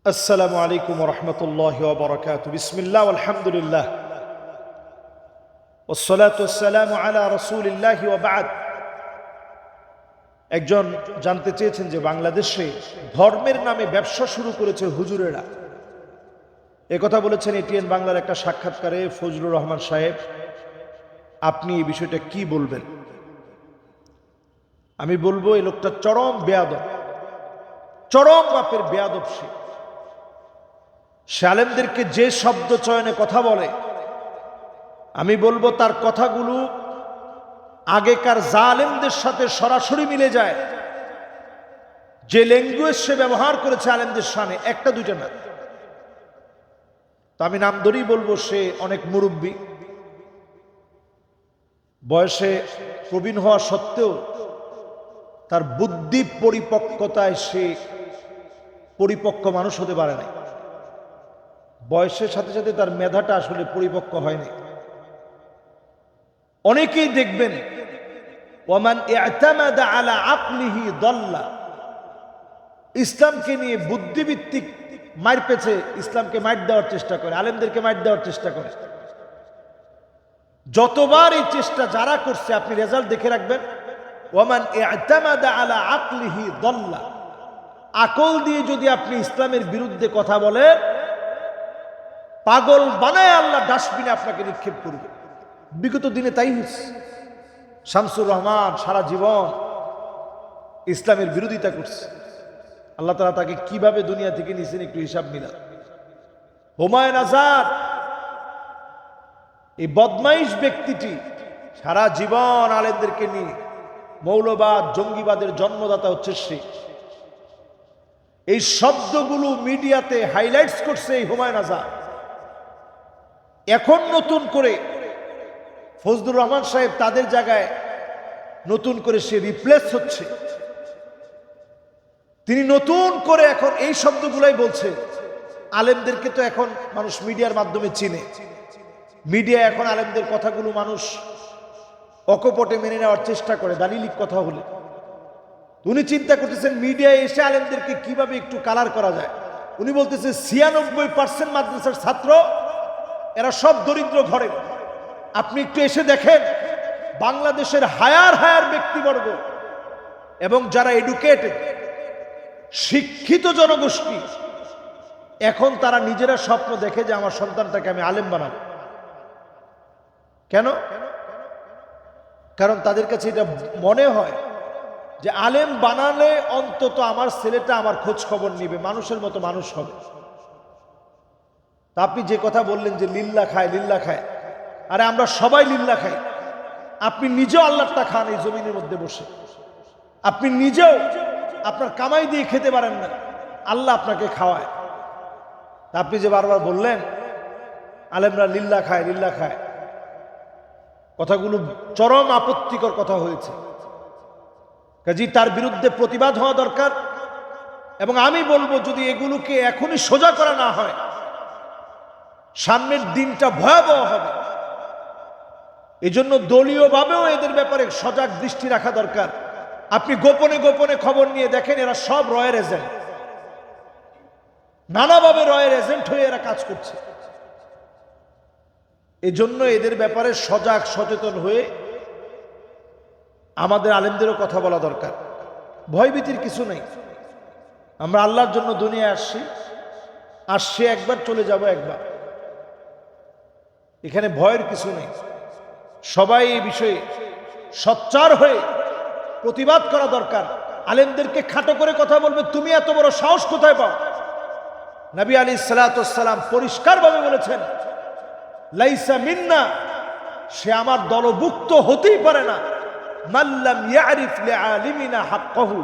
السلام عليكم ورحمة الله وبركاته بسم الله والحمد لله والصلاة والسلام على رسول الله وبعد একজন জানতে চেয়েছেন যে বাংলাদেশে ধর্মের নামে ব্যবসা শুরু করেছে হুজুরেরা। একথা বলেছেন এটিএন বাংলার একটা সাক্ষাৎকারে ফজলুর রহমান সাহেব। আপনি এই বিষয়টা কি বলবেন? আমি বলবো এই লোকটা চরম বেয়াদব, চরম বাপের বেয়াদব। সে আলেমদেরকে যে শব্দ চয়নে কথা বলে, আমি বলবো তার কথাগুলো আগেকার জালেমদের সাথে সরাসরি মিলে যায়। যে ল্যাঙ্গুয়েজ সে ব্যবহার করেছে আলেমদের সামনে, একটা দুইটা না। তো আমি নাম ধরেই বলবো, সে অনেক মুরব্বী, বয়সে প্রবীণ হওয়া সত্ত্বেও তার বুদ্ধি পরিপক্কতায় সে পরিপক্ক মানুষ হতে পারে নাই। বয়সের সাথে সাথে তার মেধাটা আসলে পরিপক্ক হয়নি। অনেকেই দেখবেন ওয়ামান ইআতামাদা আলা আকলিহি দাল্লা, ইসলামকে নিয়ে বুদ্ধিভিত্তিক মার পেছে, ইসলামকে মার দেওয়ার চেষ্টা করে, আলেমদেরকে মার দেওয়ার চেষ্টা করে। যতবার এই চেষ্টা যারা করছে আপনি রেজাল্ট দেখে রাখবেন। ওয়ামান ইআতামাদা আলা আকলিহি দাল্লা, আকল দিয়ে যদি আপনি ইসলামের বিরুদ্ধে কথা বলেন, পাগল বানায় আল্লাহ ডাস্টবিনে আপনাকে নিক্ষেপ করবে। বিগত দিনে তাই হয়েছে। শামসুর রহমান সারা জীবন ইসলামের বিরোধিতা করছে, আল্লাহ তাআলা তাকে কিভাবে দুনিয়া থেকে নিয়েছেন একটু হিসাব মিলা। হুমায়ুন আজাদ, এই বদমাইশ ব্যক্তিটি সারা জীবন আলেমদেরকে নিয়ে মৌলবাদ জঙ্গিবাদের জন্মদাতা হচ্ছে সে। এই শব্দগুলো মিডিয়াতে হাইলাইটস করছে এই হুমায়ুন আজাদ। এখন নতুন করে ফজলুর রহমান সাহেব তাদের জায়গায় নতুন করে সে রিপ্লেস হচ্ছে। তিনি নতুন করে এখন এই শব্দগুলাই বলছে। আলেমদেরকে তো এখন মানুষ মিডিয়ার মাধ্যমে চিনে, মিডিয়া এখন আলেমদের কথাগুলো মানুষ অকপটে মেনে নেওয়ার চেষ্টা করে দালিলিক কথা হলে। উনি চিন্তা করতেছেন মিডিয়ায় এসে আলেমদেরকে কিভাবে একটু কালার করা যায়। উনি বলতেছে 96% মাদ্রাসার ছাত্র এরা সব দরিদ্র ঘরে। আপনি একটু এসে দেখেন বাংলাদেশের হায়ার ব্যক্তিবর্গ এবং যারা এডুকেটেড শিক্ষিত জনগোষ্ঠী, এখন তারা নিজেরা স্বপ্ন দেখে যে আমার সন্তানটাকে আমি আলেম বানাবো। কেন? কারণ তাদের কাছে এটা মনে হয় যে আলেম বানালে অন্তত আমার ছেলেটা আমার খোঁজ খবর নিবে, মানুষের মতো মানুষ হবে। তা আপনি যে কথা বললেন যে লিল্লা খায়, আরে আমরা সবাই লিল্লা খাই। আপনি নিজেও আল্লাহটা খান এই জমিনের মধ্যে বসে। আপনি নিজেও আপনার কামাই দিয়ে খেতে পারেন না, আল্লাহ আপনাকে খাওয়ায়। তা আপনি যে বারবার বললেন আলেমরা লিল্লা খায়, কথাগুলো চরম আপত্তিকর কথা হয়েছে। কাজী তার বিরুদ্ধে প্রতিবাদ হওয়া দরকার। এবং আমি বলবো যদি এগুলোকে এখনই সোজা করা না হয়, সামনের দিনটা ভয়াবহ হবে। এজন্য দলীয়ভাবেও এদের ব্যাপারে সজাগ দৃষ্টি রাখা দরকার। আপনি গোপনে গোপনে খবর নিয়ে দেখেন এরা সব রয়ের এজেন্ট, নানাভাবে রয়ের এজেন্ট হয়ে এরা কাজ করছে। এজন্য এদের ব্যাপারে সজাগ সচেতন হয়ে আমাদের আলেমদেরও কথা বলা দরকার। ভয়ভীতির কিছু নেই। আমরা আল্লাহর জন্য দুনিয়ায় আসছি একবার, চলে যাব একবার। এখানে ভয়ের কিছু নেই। সবাই এই বিষয়ে সোচ্চার হয়ে প্রতিবাদ করা দরকার। আলেমদেরকে খাটো করে কথা বলবে, তুমি এত বড় সাহস কোথায় পাও? নবী আলাইহিস সালাতু ওয়াস সালাম পরিষ্কারভাবে বলেছেন, লাইসা মিন্না, সে আমার দলভুক্ত হতেই পারে না। মাল্লাম ইয়ারিফ লিআলিমিনা হাক্কাহু,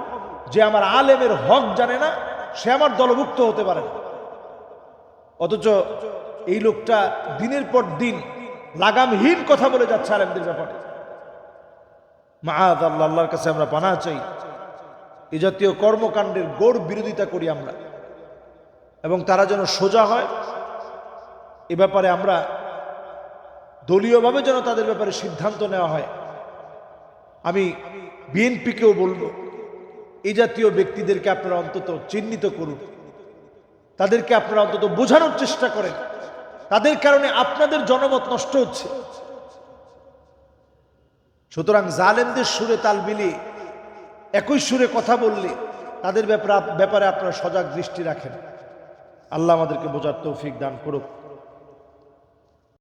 যে আমার আলেমের হক জানে না সে আমার দলভুক্ত হতে পারে না। অথচ এই লোকটা দিনের পর দিন লাগামহীন কথা বলে যাচ্ছে আলেমদের ব্যাপারে। মাআযাল্লাহ, আল্লাহর কাছে আমরা পানাহ চাই এই জাতীয় কর্মকাণ্ডের গোড় বিরোধিতা করি আমরা, এবং তারা যেন সোজা হয়। এ ব্যাপারে আমরা দলীয়ভাবে যেন তাদের ব্যাপারে সিদ্ধান্ত নেওয়া হয়। আমি বিএনপিকেও বলবো এই জাতীয় ব্যক্তিদেরকে আপনারা অন্তত চিহ্নিত করুন। তাদেরকে আপনারা অন্তত বোঝানোর চেষ্টা করেন। তাদের কারণে আপনাদের জনমত নষ্ট হচ্ছে। সুতরাং জালেমদের সুরে তাল মিলিয়ে একই সুরে কথা বললে তাদের ব্যাপারে আপনারা সজাগ দৃষ্টি রাখেন। আল্লাহ আমাদেরকে বোঝার তৌফিক দান করুক।